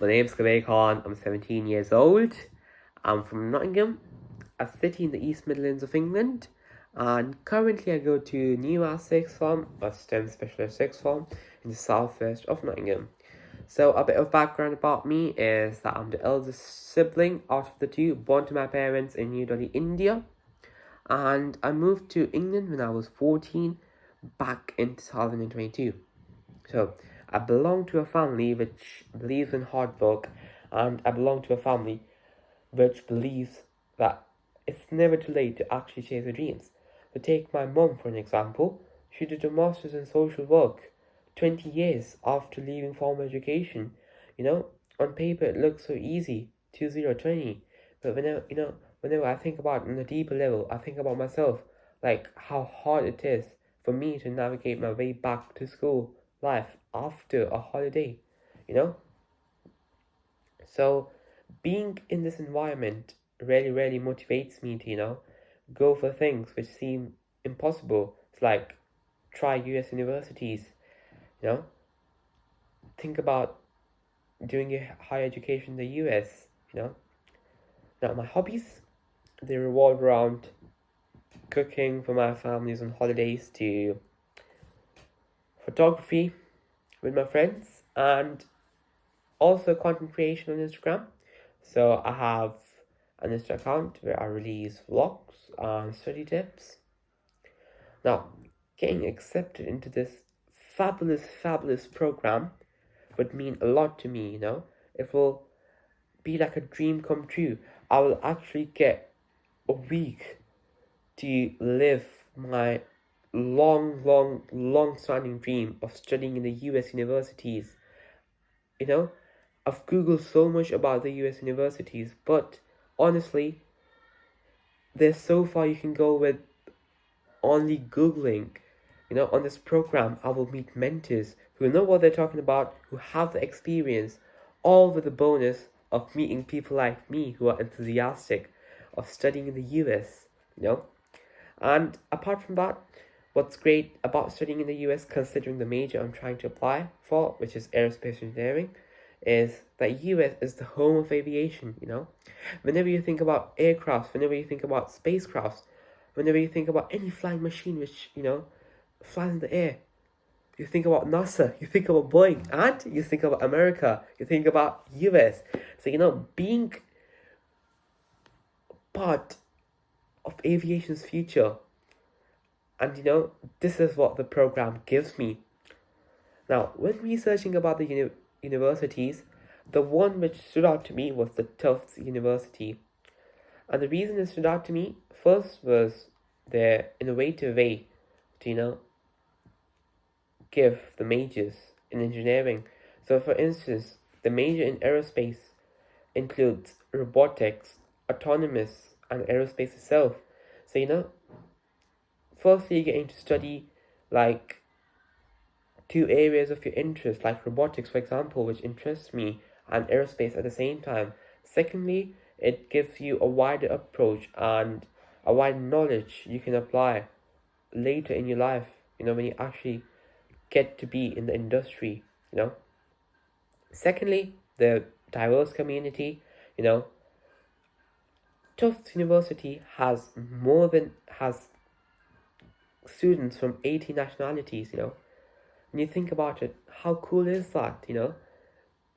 My name's Kabeer. I'm 17 years old. I'm from Nottingham, a city in the East Midlands of England, and currently I go to New Sixth Form, a STEM specialist sixth form, in the southwest of Nottingham. So a bit of background about me is that I'm the eldest sibling out of the two, born to my parents in New Delhi, India, and I moved to England when I was 14, back in 2022. So I belong to a family which believes in hard work, and I belong to a family which believes that it's never too late to actually chase your dreams. To take my mom for an example, she did a master's in social work 20 years after leaving formal education. On paper it looks so easy, 2020, but whenever I think about it on a deeper level, I think about myself, like how hard it is for me to navigate my way back to school life after a holiday, you know? So being in this environment really motivates me to, go for things which seem impossible. It's like try US universities, you know, think about doing your higher education in the US. Now my hobbies, they revolve around cooking for my families on holidays to photography with my friends and also content creation on Instagram. So I have an Insta account where I release vlogs and study tips. Now, getting accepted into this fabulous program would mean a lot to me. It will be like a dream come true. I will actually get a week to live my long standing dream of studying in the US universities. I've Googled so much about the US universities, but honestly, there's so far you can go with only Googling. On this program, I will meet mentors who know what they're talking about, who have the experience, all with the bonus of meeting people like me who are enthusiastic of studying in the US. And apart from that, what's great about studying in the US, considering the major I'm trying to apply for, which is aerospace engineering, is that US is the home of aviation. Whenever you think about aircraft, whenever you think about spacecrafts, whenever you think about any flying machine which, flies in the air, you think about NASA, you think about Boeing, and you think about America, you think about US. So, being part of aviation's future, and this is what the program gives me. Now, when researching about the universities, the one which stood out to me was the Tufts University. And the reason it stood out to me first was their innovative way to, give the majors in engineering. So, for instance, the major in aerospace includes robotics, autonomous, and aerospace itself. So, firstly, you're getting to study like two areas of your interest, like robotics, for example, which interests me, and aerospace at the same time. Secondly, it gives you a wider approach and a wider knowledge you can apply later in your life, when you actually get to be in the industry. Secondly, the diverse community. Tufts University has students from 80 nationalities. When you think about it, how cool is that?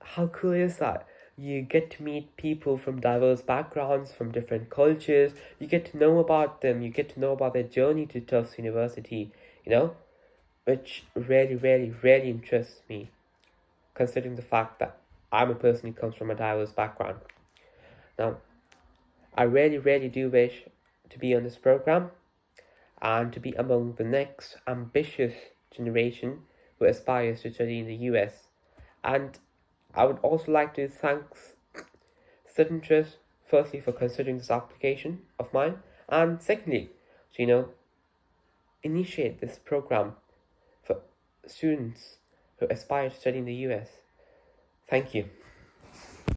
How cool is that? You get to meet people from diverse backgrounds, from different cultures. You get to know about them. You get to know about their journey to Tufts University, which really interests me, considering the fact that I'm a person who comes from a diverse background. Now, I really do wish to be on this program and to be among the next ambitious generation who aspires to study in the US. And I would also like to thank Sutton Trust, firstly, for considering this application of mine, and secondly, to, initiate this program for students who aspire to study in the US. Thank you.